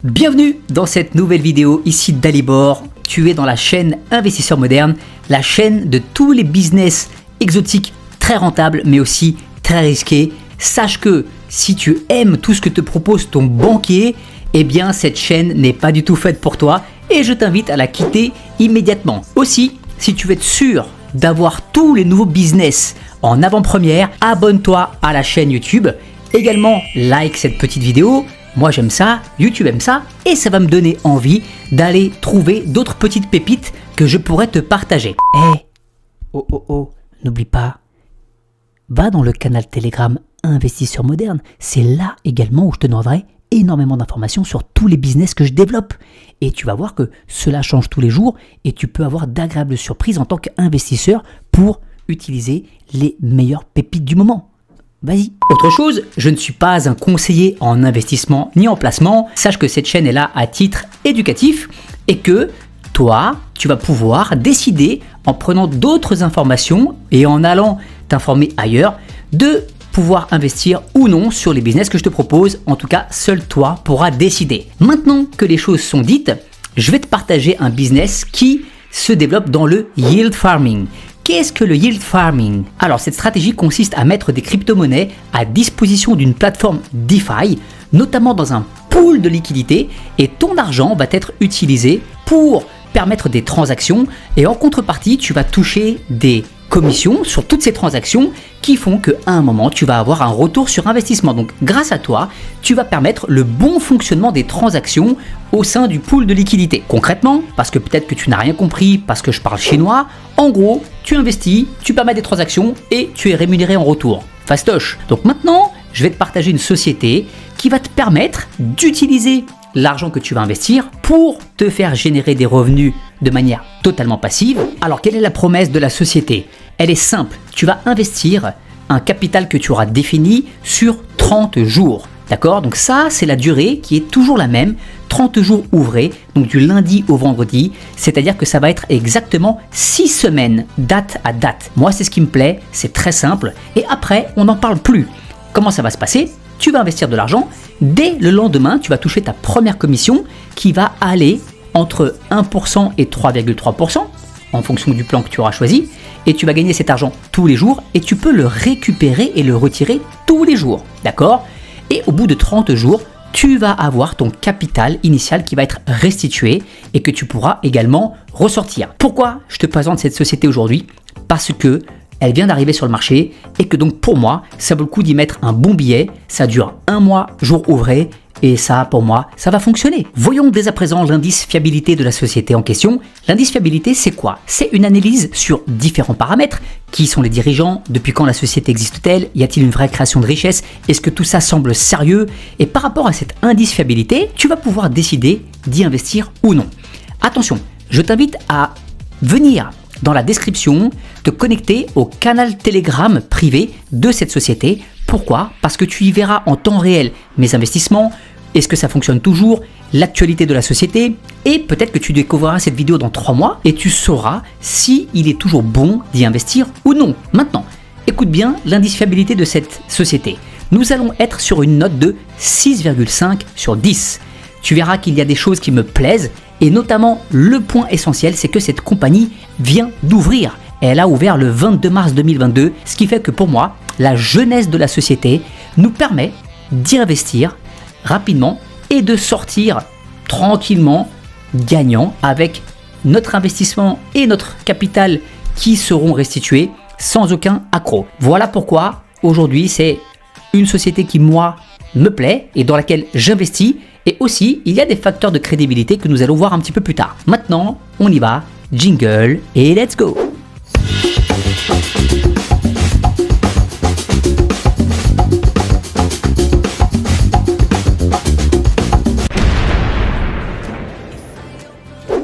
Bienvenue dans cette nouvelle vidéo, ici Dalibor. Tu es dans la chaîne Investisseur Moderne, la chaîne de tous les business exotiques très rentables mais aussi très risqués. Sache que si tu aimes tout ce que te propose ton banquier, eh bien cette chaîne n'est pas du tout faite pour toi et je t'invite à la quitter immédiatement. Aussi, si tu veux être sûr d'avoir tous les nouveaux business en avant-première, abonne-toi à la chaîne YouTube. Également, like cette petite vidéo. Moi j'aime ça, YouTube aime ça et ça va me donner envie d'aller trouver d'autres petites pépites que je pourrais te partager. N'oublie pas, va dans le canal Telegram Investisseur Moderne. C'est là également où je te donnerai énormément d'informations sur tous les business que je développe. Et tu vas voir que cela change tous les jours et tu peux avoir d'agréables surprises en tant qu'investisseur pour utiliser les meilleures pépites du moment. Vas-y. Autre chose, je ne suis pas un conseiller en investissement ni en placement. Sache que cette chaîne est là à titre éducatif et que toi, tu vas pouvoir décider en prenant d'autres informations et en allant t'informer ailleurs de pouvoir investir ou non sur les business que je te propose. En tout cas, seul toi pourras décider. Maintenant que les choses sont dites, je vais te partager un business qui se développe dans le yield farming. Qu'est-ce que le yield farming? Alors cette stratégie consiste à mettre des crypto-monnaies à disposition d'une plateforme DeFi, notamment dans un pool de liquidité, et ton argent va être utilisé pour permettre des transactions et en contrepartie tu vas toucher des commissions sur toutes ces transactions qui font qu'à un moment tu vas avoir un retour sur investissement. Donc grâce à toi, tu vas permettre le bon fonctionnement des transactions au sein du pool de liquidité. Concrètement, parce que peut-être que tu n'as rien compris parce que je parle chinois, en gros, tu investis, tu permets des transactions et tu es rémunéré en retour. Fastoche. Donc maintenant, je vais te partager une société qui va te permettre d'utiliser l'argent que tu vas investir pour te faire générer des revenus de manière totalement passive. Alors quelle est la promesse de la société? Elle est simple, tu vas investir un capital que tu auras défini sur 30 jours. D'accord? Donc ça, c'est la durée qui est toujours la même, 30 jours ouvrés, donc du lundi au vendredi, c'est-à-dire que ça va être exactement 6 semaines, date à date. Moi, c'est ce qui me plaît, c'est très simple, et après, on n'en parle plus. Comment ça va se passer? Tu vas investir de l'argent, dès le lendemain, tu vas toucher ta première commission qui va aller entre 1% et 3,3% en fonction du plan que tu auras choisi, et tu vas gagner cet argent tous les jours et tu peux le récupérer et le retirer tous les jours, d'accord? Et au bout de 30 jours, tu vas avoir ton capital initial qui va être restitué et que tu pourras également ressortir. Pourquoi je te présente cette société aujourd'hui? Parce que elle vient d'arriver sur le marché et que donc pour moi, ça vaut le coup d'y mettre un bon billet. Ça dure un mois, jour ouvré. Et ça, pour moi, ça va fonctionner. Voyons dès à présent l'indice fiabilité de la société en question. L'indice fiabilité, c'est quoi? C'est une analyse sur différents paramètres. Qui sont les dirigeants? Depuis quand la société existe-t-elle? Y a-t-il une vraie création de richesse? Est-ce que tout ça semble sérieux? Et par rapport à cet indice fiabilité, tu vas pouvoir décider d'y investir ou non. Attention, je t'invite à venir dans la description, te connecter au canal Telegram privé de cette société. Pourquoi? Parce que tu y verras en temps réel mes investissements, est-ce que ça fonctionne toujours, l'actualité de la société, et peut-être que tu découvriras cette vidéo dans 3 mois et tu sauras si il est toujours bon d'y investir ou non. Maintenant, écoute bien l'indice fiabilité de cette société. Nous allons être sur une note de 6,5 sur 10. Tu verras qu'il y a des choses qui me plaisent et notamment le point essentiel, c'est que cette compagnie vient d'ouvrir. Elle a ouvert le 22 mars 2022, ce qui fait que pour moi, la jeunesse de la société nous permet d'y investir rapidement et de sortir tranquillement gagnant avec notre investissement et notre capital qui seront restitués sans aucun accroc. Voilà pourquoi aujourd'hui c'est une société qui moi me plaît et dans laquelle j'investis, et aussi il y a des facteurs de crédibilité que nous allons voir un petit peu plus tard. Maintenant on y va, jingle et let's go.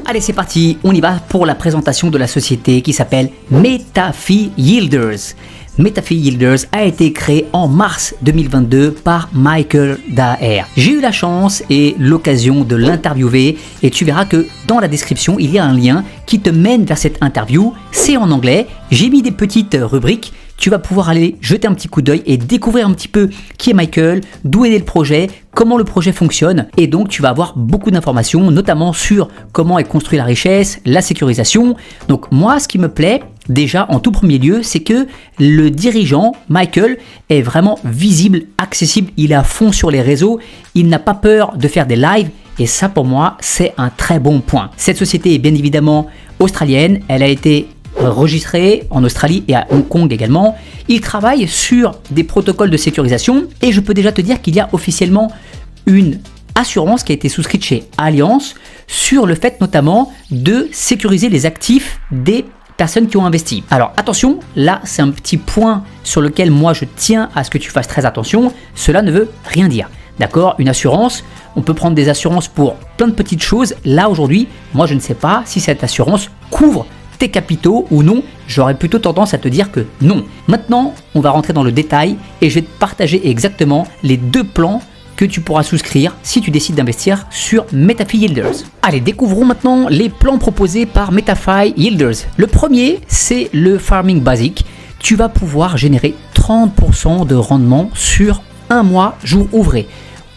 Allez, c'est parti, on y va pour la présentation de la société qui s'appelle MetaFi Yielders. MetaFi Yielders a été créé en mars 2022 par Michael Daher. J'ai eu la chance et l'occasion de l'interviewer et tu verras que dans la description, il y a un lien qui te mène vers cette interview. C'est en anglais, j'ai mis des petites rubriques. tu vas pouvoir aller jeter un petit coup d'œil et découvrir un petit peu qui est Michael, d'où est né le projet, comment le projet fonctionne. Et donc, tu vas avoir beaucoup d'informations, notamment sur comment est construite la richesse, la sécurisation. Donc, moi, ce qui me plaît, déjà, en tout premier lieu, c'est que le dirigeant, Michael, est vraiment visible, accessible. Il est à fond sur les réseaux. Il n'a pas peur de faire des lives. Et ça, pour moi, c'est un très bon point. Cette société est bien évidemment australienne. Elle a été enregistré en Australie et à Hong Kong également. Il travaille sur des protocoles de sécurisation et je peux déjà te dire qu'il y a officiellement une assurance qui a été souscrite chez Allianz sur le fait notamment de sécuriser les actifs des personnes qui ont investi. Alors attention, là c'est un petit point sur lequel moi je tiens à ce que tu fasses très attention. Cela ne veut rien dire. D'accord, une assurance, on peut prendre des assurances pour plein de petites choses. Là aujourd'hui, moi je ne sais pas si cette assurance couvre tes capitaux ou non, j'aurais plutôt tendance à te dire que non. Maintenant, on va rentrer dans le détail et je vais te partager exactement les deux plans que tu pourras souscrire si tu décides d'investir sur MetaFi Yielders. Allez, découvrons maintenant les plans proposés par MetaFi Yielders. Le premier, c'est le Farming Basic. Tu vas pouvoir générer 30% de rendement sur un mois jour ouvré.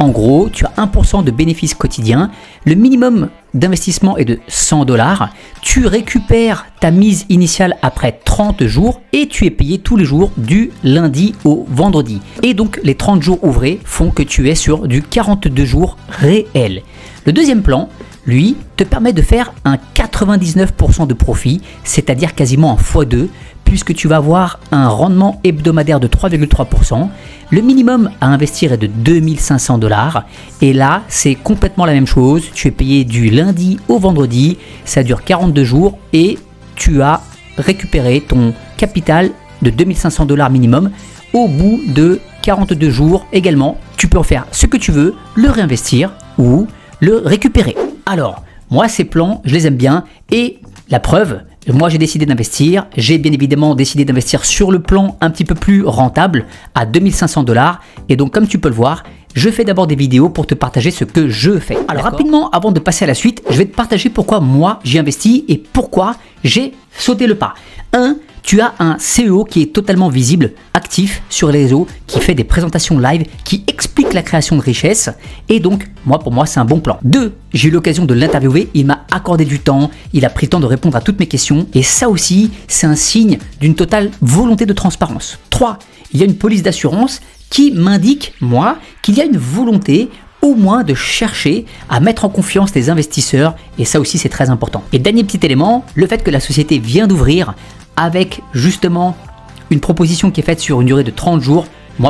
En gros, tu as 1% de bénéfices quotidiens, le minimum d'investissement est de $100, tu récupères ta mise initiale après 30 jours et tu es payé tous les jours du lundi au vendredi. Et donc les 30 jours ouvrés font que tu es sur du 42 jours réel. Le deuxième plan, lui, te permet de faire un 99% de profit, c'est-à-dire quasiment un x2, puisque tu vas avoir un rendement hebdomadaire de 3,3%. Le minimum à investir est de $2500. Et là, c'est complètement la même chose. Tu es payé du lundi au vendredi, ça dure 42 jours et tu as récupéré ton capital de $2500 minimum au bout de 42 jours également. Tu peux en faire ce que tu veux, le réinvestir ou le récupérer. Alors, moi, ces plans, je les aime bien et la preuve, moi j'ai décidé d'investir, j'ai bien évidemment décidé d'investir sur le plan un petit peu plus rentable à $2500 et donc comme tu peux le voir, je fais d'abord des vidéos pour te partager ce que je fais. Alors rapidement, avant de passer à la suite, je vais te partager pourquoi moi j'ai investi et pourquoi j'ai sauté le pas. 1. Tu as un CEO qui est totalement visible, actif sur les réseaux, qui fait des présentations live, qui explique la création de richesse. Et donc, pour moi, c'est un bon plan. 2. J'ai eu l'occasion de l'interviewer, il m'a accordé du temps, il a pris le temps de répondre à toutes mes questions. Et ça aussi, c'est un signe d'une totale volonté de transparence. 3. Il y a une police d'assurance qui m'indique, moi, qu'il y a une volonté au moins de chercher à mettre en confiance les investisseurs. Et ça aussi, c'est très important. Et dernier petit élément, le fait que la société vient d'ouvrir avec justement une proposition qui est faite sur une durée de 30 jours,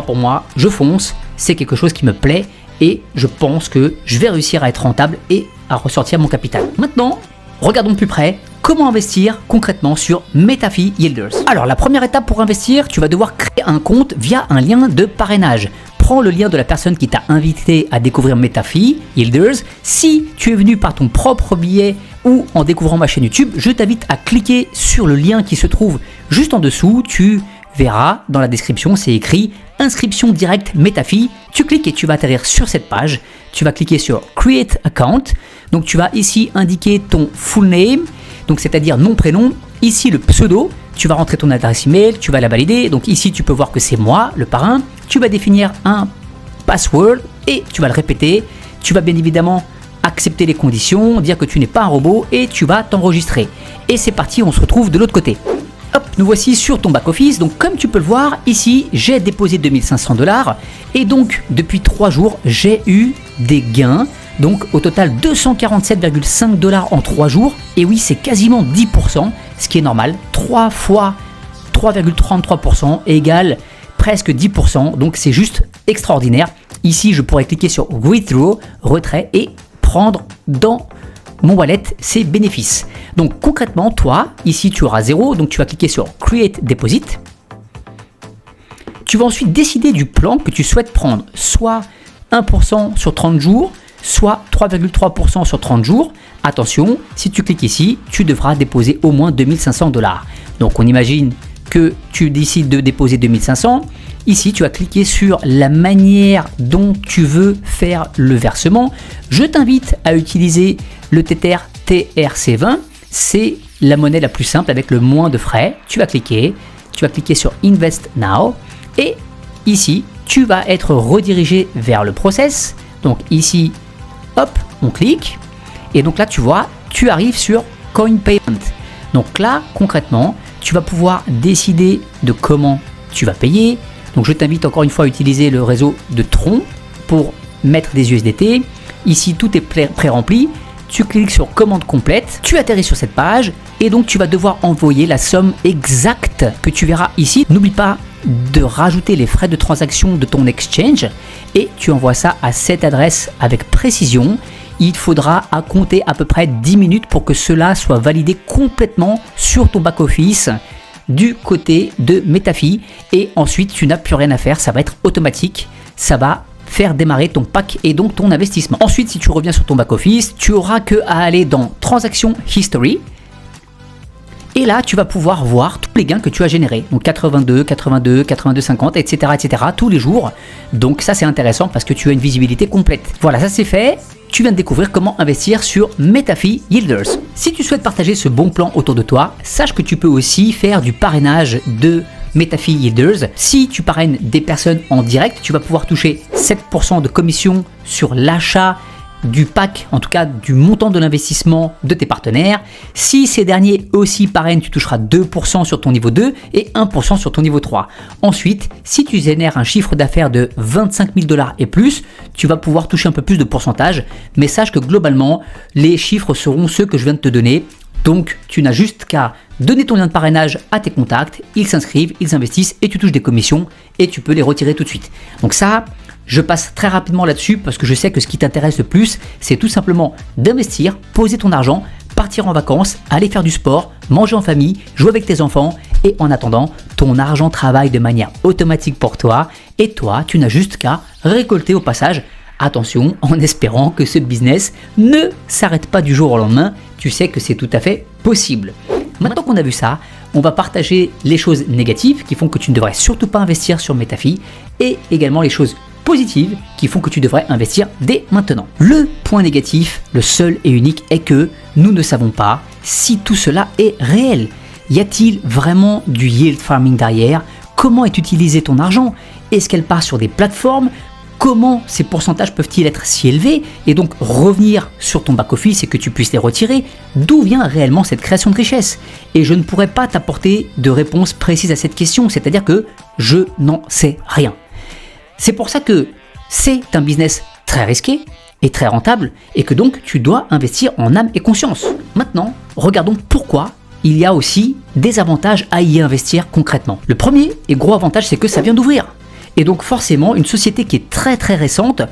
pour moi, je fonce, c'est quelque chose qui me plaît et je pense que je vais réussir à être rentable et à ressortir mon capital. Maintenant, regardons de plus près comment investir concrètement sur MetaFi Yielders. Alors, la première étape pour investir, tu vas devoir créer un compte via un lien de parrainage. Prends le lien de la personne qui t'a invité à découvrir MetaFi Yielders. Si tu es venu par ton propre biais ou en découvrant ma chaîne YouTube, je t'invite à cliquer sur le lien qui se trouve juste en dessous. Tu verras dans la description, c'est écrit inscription directe MetaFi. Tu cliques et tu vas atterrir sur cette page. Tu vas cliquer sur Create Account. Donc tu vas ici indiquer ton full name, donc c'est-à-dire nom, prénom. Ici le pseudo. Tu vas rentrer ton adresse email, tu vas la valider. Donc ici tu peux voir que c'est moi, le parrain. Tu vas définir un password et tu vas le répéter. Tu vas bien évidemment accepter les conditions, dire que tu n'es pas un robot et tu vas t'enregistrer. Et c'est parti, on se retrouve de l'autre côté. Hop, nous voici sur ton back-office. Donc comme tu peux le voir, ici j'ai déposé $2500 et donc depuis 3 jours, j'ai eu des gains. Donc au total $247,5 en 3 jours. Et oui, c'est quasiment 10%, ce qui est normal. 3 fois 3,33% égale presque 10%. Donc c'est juste extraordinaire. Ici, je pourrais cliquer sur Withdraw, retrait et prendre dans mon wallet ces bénéfices. Donc concrètement, toi, ici tu auras 0. Donc tu vas cliquer sur Create Deposit. Tu vas ensuite décider du plan que tu souhaites prendre. Soit 1% sur 30 jours, soit 3,3% sur 30 jours. Attention, si tu cliques ici, tu devras déposer au moins $2500. Donc on imagine que tu décides de déposer 2500. Ici, tu vas cliquer sur la manière dont tu veux faire le versement. Je t'invite à utiliser le Tether TRC20. C'est la monnaie la plus simple avec le moins de frais. Tu vas cliquer, tu vas cliquer sur Invest Now et ici, tu vas être redirigé vers le process. Donc ici, hop, on clique et donc là, tu vois, tu arrives sur Coin Payment. Donc là, concrètement, tu vas pouvoir décider de comment tu vas payer. Donc je t'invite encore une fois à utiliser le réseau de Tron pour mettre des USDT. Ici, tout est pré-rempli. Tu cliques sur commande complète, tu atterris sur cette page et donc tu vas devoir envoyer la somme exacte que tu verras ici. N'oublie pas de rajouter les frais de transaction de ton exchange et tu envoies ça à cette adresse avec précision. Il faudra à compter à peu près 10 minutes pour que cela soit validé complètement sur ton back-office du côté de Metafi et ensuite tu n'as plus rien à faire, ça va être automatique, ça va faire démarrer ton pack et donc ton investissement. Ensuite, si tu reviens sur ton back-office, tu auras que à aller dans Transaction History et là, tu vas pouvoir voir tous les gains que tu as générés. Donc 82, 82, 82, 50, etc., etc. tous les jours. Donc ça, c'est intéressant parce que tu as une visibilité complète. Voilà, ça c'est fait. Tu viens de découvrir comment investir sur Metafi Yielders. Si tu souhaites partager ce bon plan autour de toi, sache que tu peux aussi faire du parrainage de Metafi Yielders. Si tu parraines des personnes en direct, tu vas pouvoir toucher 7% de commission sur l'achat du pack, en tout cas du montant de l'investissement de tes partenaires. Si ces derniers aussi parrainent, tu toucheras 2% sur ton niveau 2 et 1% sur ton niveau 3. Ensuite, si tu génères un chiffre d'affaires de 25 000 $ et plus, tu vas pouvoir toucher un peu plus de pourcentage, mais sache que globalement, les chiffres seront ceux que je viens de te donner. Donc, tu n'as juste qu'à donner ton lien de parrainage à tes contacts, ils s'inscrivent, ils investissent et tu touches des commissions et tu peux les retirer tout de suite. Donc ça, je passe très rapidement là-dessus parce que je sais que ce qui t'intéresse le plus, c'est tout simplement d'investir, poser ton argent, partir en vacances, aller faire du sport, manger en famille, jouer avec tes enfants et en attendant, ton argent travaille de manière automatique pour toi et toi, tu n'as juste qu'à récolter au passage. Attention, en espérant que ce business ne s'arrête pas du jour au lendemain, tu sais que c'est tout à fait possible. Maintenant qu'on a vu ça, on va partager les choses négatives qui font que tu ne devrais surtout pas investir sur Metafi et également les choses positives qui font que tu devrais investir dès maintenant. Le point négatif, le seul et unique, est que nous ne savons pas si tout cela est réel. Y a-t-il vraiment du yield farming derrière? Comment est utilisé ton argent? Est-ce qu'elle part sur des plateformes? Comment ces pourcentages peuvent-ils être si élevés et donc revenir sur ton back-office et que tu puisses les retirer? D'où vient réellement cette création de richesse? Et je ne pourrais pas t'apporter de réponse précise à cette question, c'est-à-dire que je n'en sais rien. C'est pour ça que c'est un business très risqué et très rentable et que donc tu dois investir en âme et conscience. Maintenant, regardons pourquoi il y a aussi des avantages à y investir concrètement. Le premier et gros avantage, c'est que ça vient d'ouvrir. Et donc forcément, une société qui est très très récente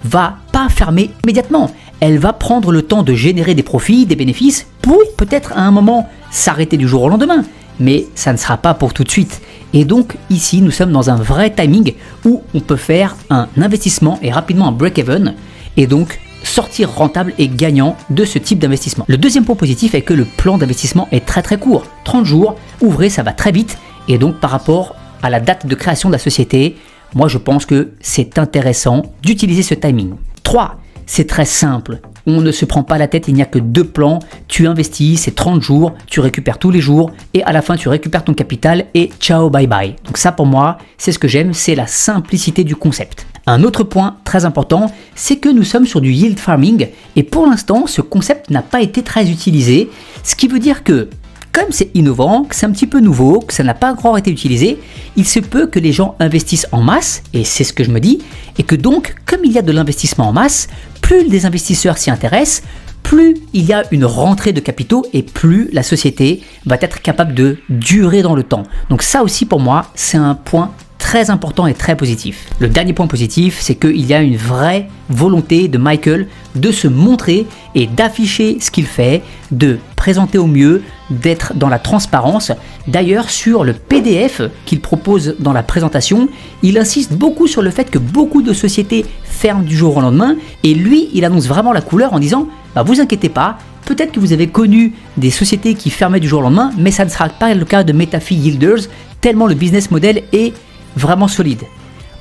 va pas fermer immédiatement. Elle va prendre le temps de générer des profits, des bénéfices pour peut-être à un moment s'arrêter du jour au lendemain. Mais ça ne sera pas pour tout de suite. Et donc ici, nous sommes dans un vrai timing où on peut faire un investissement et rapidement un break-even et donc sortir rentable et gagnant de ce type d'investissement. Le deuxième point positif est que le plan d'investissement est très très court. 30 jours, ouvrez, ça va très vite. Et donc par rapport à la date de création de la société, moi je pense que c'est intéressant d'utiliser ce timing. 3. C'est très simple. On ne se prend pas la tête, il n'y a que 2 plans. Tu investis, c'est 30 jours, tu récupères tous les jours et à la fin tu récupères ton capital et ciao bye bye. Donc ça pour moi, c'est ce que j'aime, c'est la simplicité du concept. Un autre point très important, c'est que nous sommes sur du yield farming et pour l'instant ce concept n'a pas été très utilisé, ce qui veut dire que comme c'est innovant, que c'est un petit peu nouveau, que ça n'a pas encore été utilisé, il se peut que les gens investissent en masse, et c'est ce que je me dis, et que donc, comme il y a de l'investissement en masse, plus les investisseurs s'y intéressent, plus il y a une rentrée de capitaux et plus la société va être capable de durer dans le temps. Donc ça aussi pour moi, c'est un point très important et très positif. Le dernier point positif, c'est qu'il y a une vraie volonté de Michael de se montrer et d'afficher ce qu'il fait, de présenter au mieux, d'être dans la transparence. D'ailleurs, sur le PDF qu'il propose dans la présentation, il insiste beaucoup sur le fait que beaucoup de sociétés ferment du jour au lendemain et lui, il annonce vraiment la couleur en disant « vous inquiétez pas, peut-être que vous avez connu des sociétés qui fermaient du jour au lendemain, mais ça ne sera pas le cas de Metafi Yielders, tellement le business model est vraiment solide. »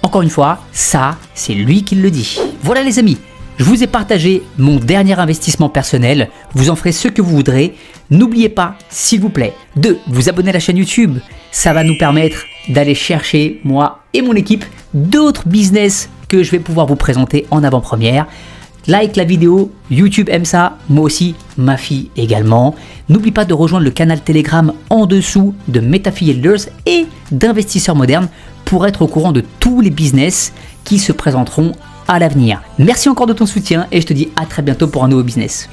Encore une fois, ça, c'est lui qui le dit. Voilà les amis, Je vous ai partagé mon dernier investissement personnel, vous en ferez ce que vous voudrez. N'oubliez pas, s'il vous plaît, de vous abonner à la chaîne YouTube. Ça va nous permettre d'aller chercher, moi et mon équipe, d'autres business que je vais pouvoir vous présenter en avant-première. Like la vidéo, YouTube aime ça, moi aussi, ma fille également. N'oublie pas de rejoindre le canal Telegram en dessous de MetaFillers et d'Investisseurs Modernes pour être au courant de tous les business qui se présenteront à l'avenir. Merci encore de ton soutien et je te dis à très bientôt pour un nouveau business.